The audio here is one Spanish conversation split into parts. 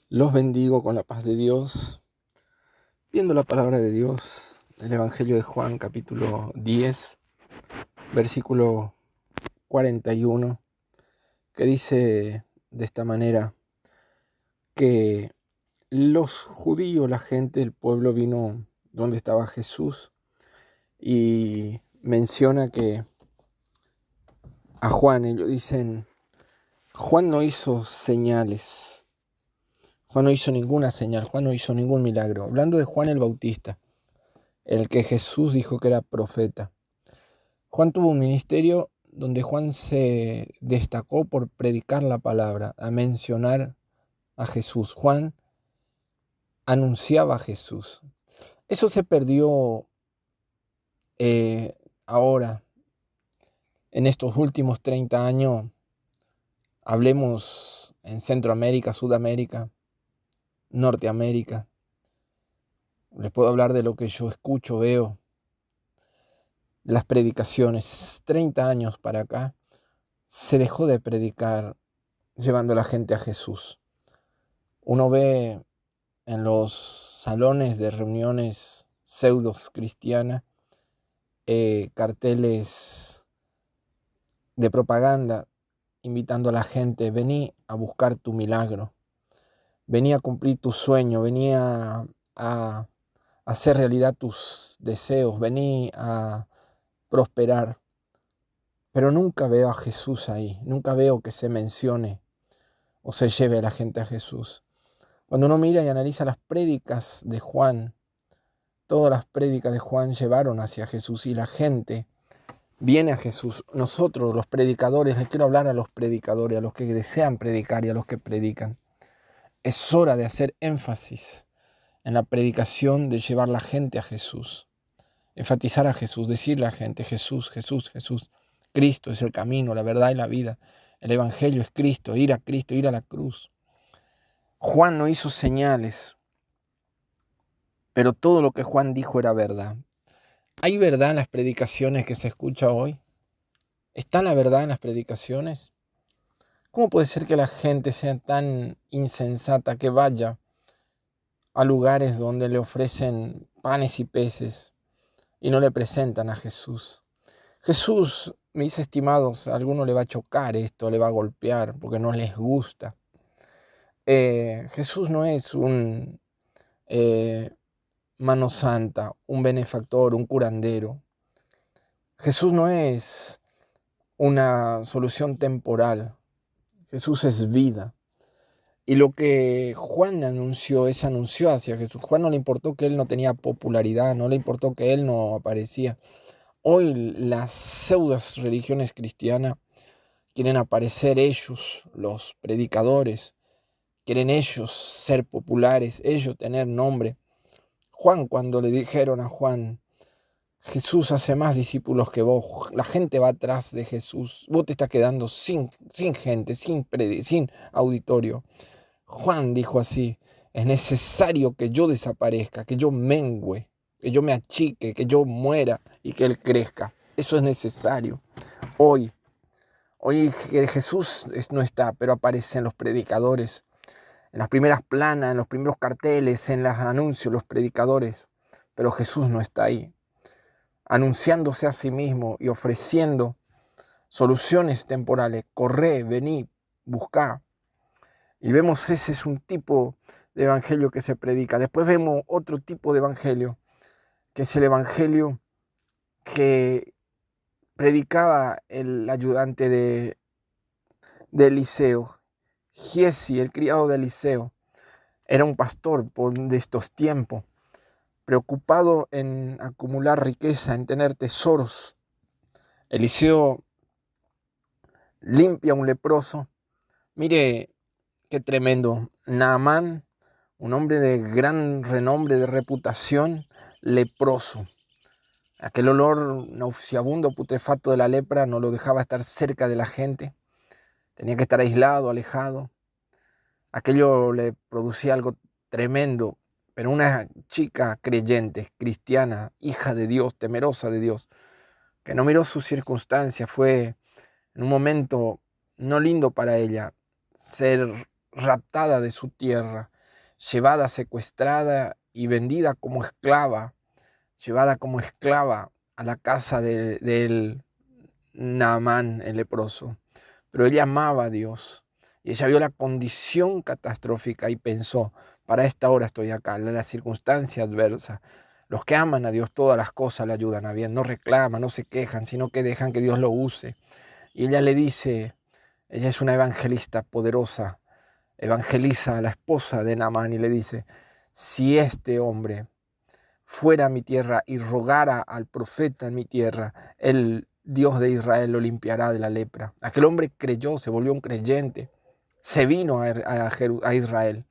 Los bendigo con la paz de Dios, viendo la palabra de Dios, el Evangelio de Juan, capítulo 10, versículo 41, que dice de esta manera, que los judíos, la gente, el pueblo vino donde estaba Jesús y menciona que a Juan, ellos dicen, Juan no hizo señales, Juan no hizo ninguna señal, Juan no hizo ningún milagro, hablando de Juan el Bautista, el que Jesús dijo que era profeta. Juan tuvo un ministerio donde Juan se destacó por predicar la palabra, a mencionar a Jesús. Juan anunciaba a Jesús. Eso se perdió ahora, en estos últimos 30 años. Hablemos en Centroamérica, Sudamérica, Norteamérica. Les puedo hablar de lo que yo escucho, veo. Las predicaciones, 30 años para acá, se dejó de predicar llevando a la gente a Jesús. Uno ve en los salones de reuniones pseudos cristianas carteles de propaganda invitando a la gente: vení a buscar tu milagro, vení a cumplir tu sueño, vení a hacer realidad tus deseos, vení a prosperar. Pero nunca veo a Jesús ahí, nunca veo que se mencione o se lleve a la gente a Jesús. Cuando uno mira y analiza las prédicas de Juan, todas las prédicas de Juan llevaron hacia Jesús y la gente viene a Jesús. Nosotros, los predicadores, les quiero hablar a los predicadores, a los que desean predicar y a los que predican. Es hora de hacer énfasis en la predicación, de llevar la gente a Jesús. Enfatizar a Jesús, decirle a la gente: Jesús, Jesús, Jesús. Cristo es el camino, la verdad y la vida. El Evangelio es Cristo, ir a la cruz. Juan no hizo señales, pero todo lo que Juan dijo era verdad. ¿Hay verdad en las predicaciones que se escucha hoy? ¿Está la verdad en las predicaciones? ¿Cómo puede ser que la gente sea tan insensata que vaya a lugares donde le ofrecen panes y peces y no le presentan a Jesús? Jesús, mis estimados, a alguno le va a chocar esto, le va a golpear porque no les gusta. Jesús no es un mano santa, un benefactor, un curandero. Jesús no es una solución temporal. Jesús es vida. Y lo que Juan anunció hacia Jesús. Juan no le importó que él no tenía popularidad, no le importó que él no aparecía. Hoy las pseudas religiones cristianas quieren aparecer ellos, los predicadores, quieren ellos ser populares, ellos tener nombre. Juan, cuando le dijeron a Juan: Jesús hace más discípulos que vos, la gente va atrás de Jesús, vos te estás quedando sin gente, sin auditorio. Juan dijo así: es necesario que yo desaparezca, que yo mengüe, que yo me achique, que yo muera y que Él crezca. Eso es necesario. Hoy Jesús no está, pero aparecen los predicadores, en las primeras planas, en los primeros carteles, en los anuncios, los predicadores. Pero Jesús no está ahí, anunciándose a sí mismo y ofreciendo soluciones temporales. Corre, vení, buscá. Y vemos, ese es un tipo de evangelio que se predica. Después vemos otro tipo de evangelio, que es el evangelio que predicaba el ayudante de Eliseo. Giezi, el criado de Eliseo, era un pastor de estos tiempos, preocupado en acumular riqueza, en tener tesoros. Eliseo limpia a un leproso. Mire qué tremendo. Naamán, un hombre de gran renombre, de reputación, leproso. Aquel olor nauseabundo, putrefacto de la lepra no lo dejaba estar cerca de la gente. Tenía que estar aislado, alejado. Aquello le producía algo tremendo. Pero una chica creyente, cristiana, hija de Dios, temerosa de Dios, que no miró sus circunstancias, fue en un momento no lindo para ella ser raptada de su tierra, llevada, secuestrada y vendida como esclava, llevada como esclava a la casa del Naamán, el leproso. Pero ella amaba a Dios y ella vio la condición catastrófica y pensó, para esta hora estoy acá, en la circunstancia adversa. Los que aman a Dios, todas las cosas le ayudan a bien, no reclaman, no se quejan, sino que dejan que Dios lo use. Y ella le dice, ella es una evangelista poderosa, evangeliza a la esposa de Naamán y le dice, si este hombre fuera a mi tierra y rogara al profeta en mi tierra, el Dios de Israel lo limpiará de la lepra. Aquel hombre creyó, se volvió un creyente, se vino a Israel,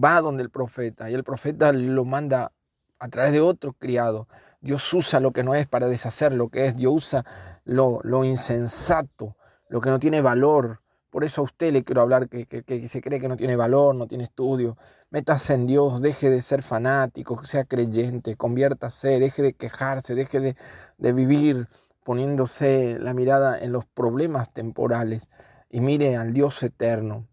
va donde el profeta y el profeta lo manda a través de otro criado. Dios usa lo que no es para deshacer lo que es. Dios usa lo insensato, lo que no tiene valor. Por eso a usted le quiero hablar que se cree que no tiene valor, no tiene estudio. Métase en Dios, deje de ser fanático, sea creyente, conviértase, deje de quejarse, deje de vivir poniéndose la mirada en los problemas temporales y mire al Dios eterno.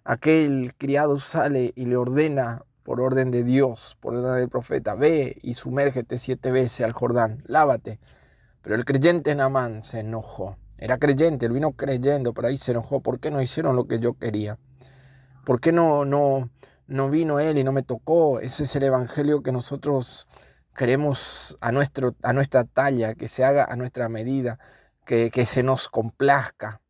Aquel criado sale y le ordena, por orden de Dios, por orden del profeta, ve y sumérgete 7 veces al Jordán, lávate. Pero el creyente Naamán se enojó. Era creyente, él vino creyendo, pero ahí se enojó. ¿Por qué no hicieron lo que yo quería? ¿Por qué no vino él y no me tocó? Ese es el evangelio que nosotros queremos a nuestra talla, que se haga a nuestra medida, que se nos complazca,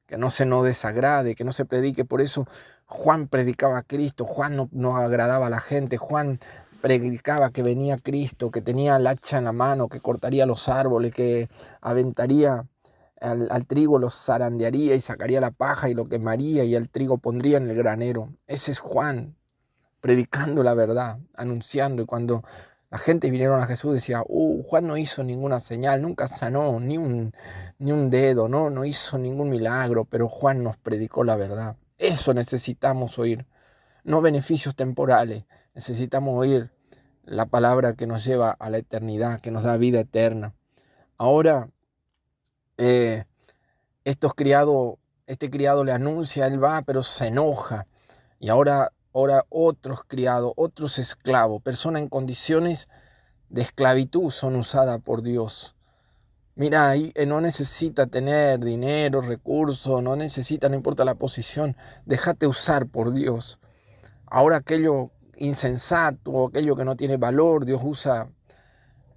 que no se nos desagrade, que no se predique. Por eso Juan predicaba a Cristo, Juan no agradaba a la gente, Juan predicaba que venía Cristo, que tenía el hacha en la mano, que cortaría los árboles, que aventaría al trigo, los zarandearía y sacaría la paja y lo quemaría y el trigo pondría en el granero. Ese es Juan, predicando la verdad, anunciando. Y cuando la gente vinieron a Jesús decía, Juan no hizo ninguna señal, nunca sanó ni un dedo, no hizo ningún milagro, pero Juan nos predicó la verdad. Eso necesitamos oír, no beneficios temporales, necesitamos oír la palabra que nos lleva a la eternidad, que nos da vida eterna. Ahora, este criado le anuncia, él va, pero se enoja. Y ahora otros criados, otros esclavos, personas en condiciones de esclavitud son usadas por Dios. Mira, ahí no necesita tener dinero, recursos, no importa la posición, déjate usar por Dios. Ahora aquello insensato, aquello que no tiene valor, Dios usa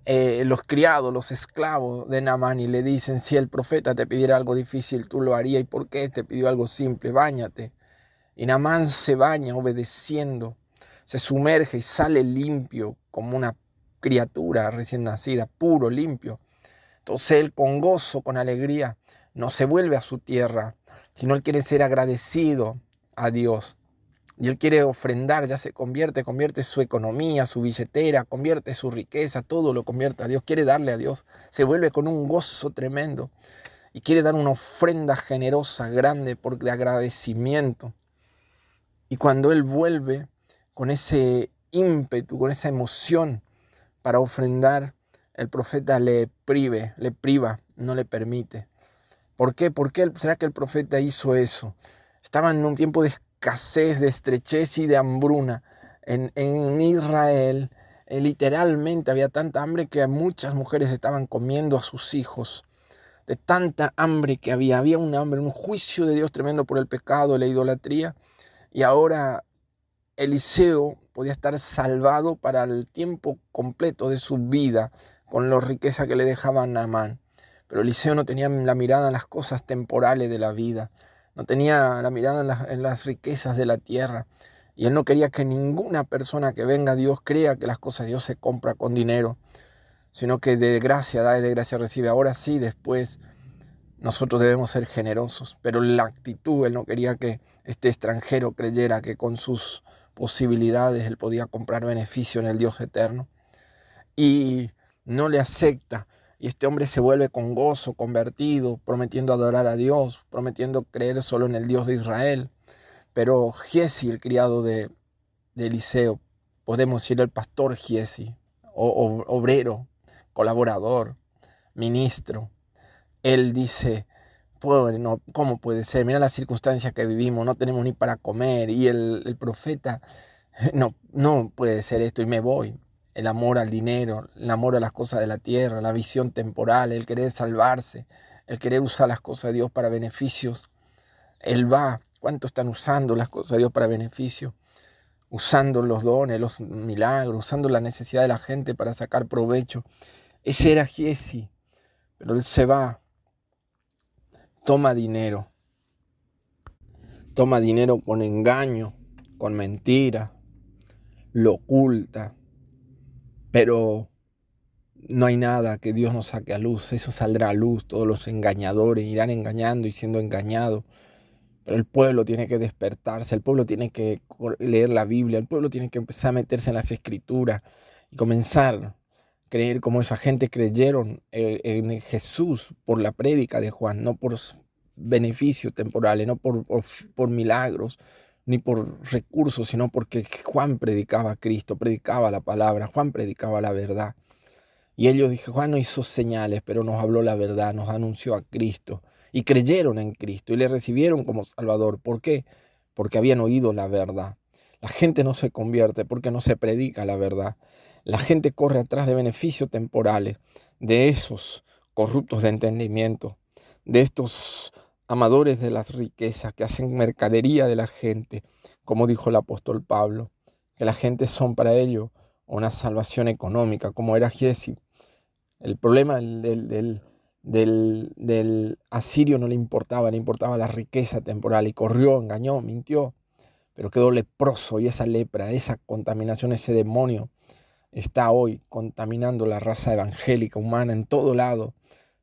los criados, los esclavos de Naamán y le dicen, si el profeta te pidiera algo difícil, tú lo harías. ¿Y por qué te pidió algo simple? Báñate. Y Naamán se baña obedeciendo, se sumerge y sale limpio como una criatura recién nacida, puro, limpio. Entonces él con gozo, con alegría, no se vuelve a su tierra, sino él quiere ser agradecido a Dios. Y él quiere ofrendar, ya se convierte su economía, su billetera, convierte su riqueza, todo lo convierte a Dios. Quiere darle a Dios, se vuelve con un gozo tremendo y quiere dar una ofrenda generosa, grande, de agradecimiento. Y cuando él vuelve con ese ímpetu, con esa emoción para ofrendar, el profeta le priva, no le permite. ¿Por qué? ¿Por qué será que el profeta hizo eso? Estaba en un tiempo de escasez, de estrechez y de hambruna. En Israel literalmente había tanta hambre que muchas mujeres estaban comiendo a sus hijos. De tanta hambre que había un hambre, un juicio de Dios tremendo por el pecado, la idolatría. Y ahora Eliseo podía estar salvado para el tiempo completo de su vida con la riqueza que le dejaba Naamán. Pero Eliseo no tenía la mirada en las cosas temporales de la vida, no tenía la mirada en las riquezas de la tierra. Y él no quería que ninguna persona que venga a Dios crea que las cosas de Dios se compran con dinero, sino que de gracia da y de gracia recibe. Ahora sí, después nosotros debemos ser generosos, pero la actitud, él no quería que este extranjero creyera que con sus posibilidades él podía comprar beneficio en el Dios eterno. Y no le acepta. Y este hombre se vuelve con gozo, convertido, prometiendo adorar a Dios, prometiendo creer solo en el Dios de Israel. Pero Giezi, el criado de Eliseo, podemos decir el pastor Giezi, obrero, colaborador, ministro, él dice, no, ¿cómo puede ser? Mira las circunstancias que vivimos, no tenemos ni para comer. Y el profeta No puede ser esto y me voy. El amor al dinero, el amor a las cosas de la tierra, la visión temporal, el querer salvarse, el querer usar las cosas de Dios para beneficios. Él va. ¿Cuánto están usando las cosas de Dios para beneficio? Usando los dones, los milagros, usando la necesidad de la gente para sacar provecho. Ese era Giezi, pero él se va, toma dinero con engaño, con mentira, lo oculta, pero no hay nada que Dios no saque a luz, eso saldrá a luz, todos los engañadores irán engañando y siendo engañados, pero el pueblo tiene que despertarse, el pueblo tiene que leer la Biblia, el pueblo tiene que empezar a meterse en las Escrituras y comenzar a creer como esa gente creyeron en Jesús por la prédica de Juan, no por beneficios temporales, no por milagros, ni por recursos, sino porque Juan predicaba a Cristo, predicaba la palabra, Juan predicaba la verdad. Y ellos dijeron, Juan no hizo señales, pero nos habló la verdad, nos anunció a Cristo. Y creyeron en Cristo y le recibieron como Salvador. ¿Por qué? Porque habían oído la verdad. La gente no se convierte porque no se predica la verdad. La gente corre atrás de beneficios temporales, de esos corruptos de entendimiento, de estos amadores de las riquezas que hacen mercadería de la gente, como dijo el apóstol Pablo, que la gente son para ellos una salvación económica, como era Giezi. El problema del asirio no le importaba la riqueza temporal y corrió, engañó, mintió, pero quedó leproso y esa lepra, esa contaminación, ese demonio está hoy contaminando la raza evangélica humana en todo lado,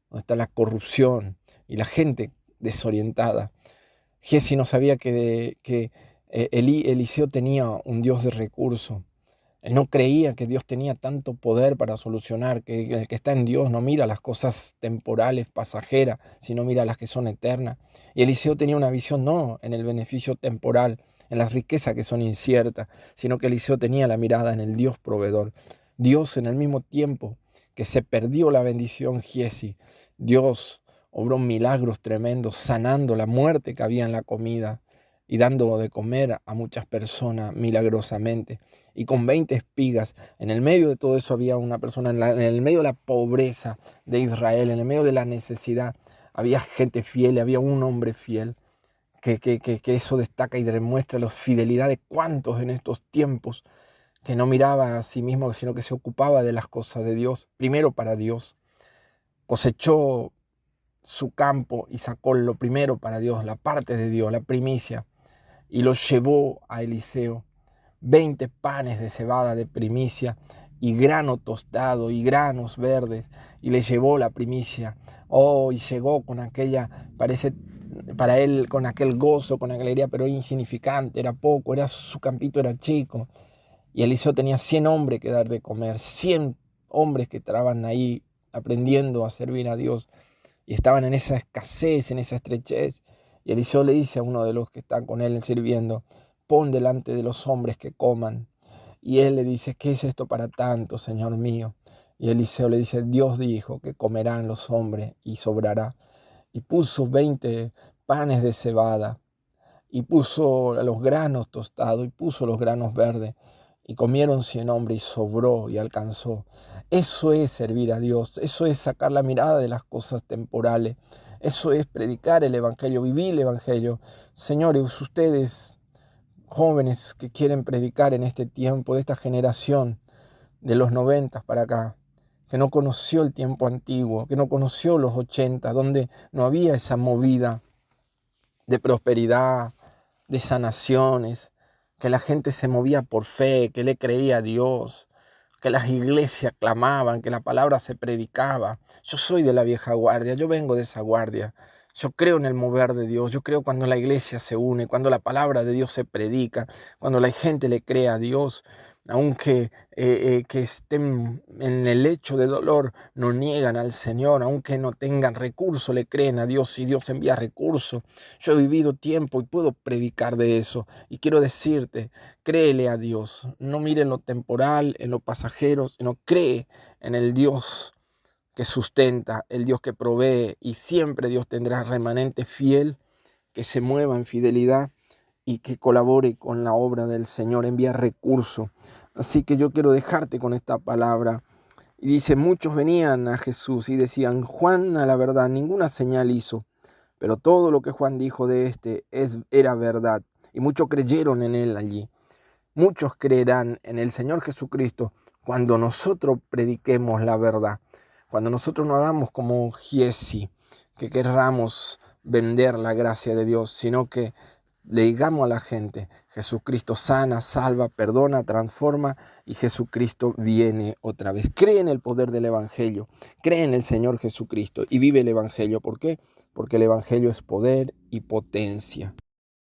donde está la corrupción y la gente desorientada. Giezi no sabía que Eliseo tenía un Dios de recursos. Él no creía que Dios tenía tanto poder para solucionar, que el que está en Dios no mira las cosas temporales, pasajeras, sino mira las que son eternas. Y Eliseo tenía una visión no en el beneficio temporal, en las riquezas que son inciertas, sino que Eliseo tenía la mirada en el Dios proveedor. Dios en el mismo tiempo que se perdió la bendición Giezi, Dios obró milagros tremendos, sanando la muerte que había en la comida y dando de comer a muchas personas milagrosamente. Y con 20 espigas, en el medio de todo eso había una persona, en el medio de la pobreza de Israel, en el medio de la necesidad, había gente fiel, había un hombre fiel, que eso destaca y demuestra la fidelidad de cuántos en estos tiempos, que no miraba a sí mismo, sino que se ocupaba de las cosas de Dios, primero para Dios. Cosechó su campo y sacó lo primero para Dios, la parte de Dios, la primicia, y lo llevó a Eliseo. 20 panes de cebada de primicia y grano tostado y granos verdes, y le llevó la primicia. Oh, y llegó con aquella, parece para él, con aquel gozo, con aquella alegría, pero insignificante, era poco, su campito era chico. Y Eliseo tenía 100 hombres que dar de comer, 100 hombres que estaban ahí aprendiendo a servir a Dios y estaban en esa escasez, en esa estrechez. Y Eliseo le dice a uno de los que están con él sirviendo, pon delante de los hombres que coman. Y él le dice, ¿qué es esto para tanto, Señor mío? Y Eliseo le dice, Dios dijo que comerán los hombres y sobrará. Y puso 20 panes de cebada, y puso los granos tostados, y puso los granos verdes, y comieron 100 hombres y sobró y alcanzó. Eso es servir a Dios, eso es sacar la mirada de las cosas temporales, eso es predicar el Evangelio, vivir el Evangelio. Señores, ustedes jóvenes que quieren predicar en este tiempo, de esta generación de los 90 para acá, que no conoció el tiempo antiguo, que no conoció los 80, donde no había esa movida de prosperidad, de sanaciones, que la gente se movía por fe, que le creía a Dios, que las iglesias clamaban, que la palabra se predicaba. Yo soy de la vieja guardia, yo vengo de esa guardia. Yo creo en el mover de Dios, yo creo cuando la iglesia se une, cuando la palabra de Dios se predica, cuando la gente le cree a Dios, aunque que estén en el lecho de dolor, no niegan al Señor, aunque no tengan recursos, le creen a Dios y Dios envía recursos. Yo he vivido tiempo y puedo predicar de eso y quiero decirte, créele a Dios, no mire en lo temporal, en lo pasajero, sino cree en el Dios que sustenta, el Dios que provee, y siempre Dios tendrá remanente fiel que se mueva en fidelidad y que colabore con la obra del Señor, envía recursos. Así que yo quiero dejarte con esta palabra. Y dice, muchos venían a Jesús y decían, Juan a la verdad ninguna señal hizo, pero todo lo que Juan dijo de era verdad. Y muchos creyeron en él allí. Muchos creerán en el Señor Jesucristo cuando nosotros prediquemos la verdad. Cuando nosotros no hagamos como Giesi, que querramos vender la gracia de Dios, sino que le digamos a la gente, Jesucristo sana, salva, perdona, transforma y Jesucristo viene otra vez. Cree en el poder del Evangelio, cree en el Señor Jesucristo y vive el Evangelio. ¿Por qué? Porque el Evangelio es poder y potencia.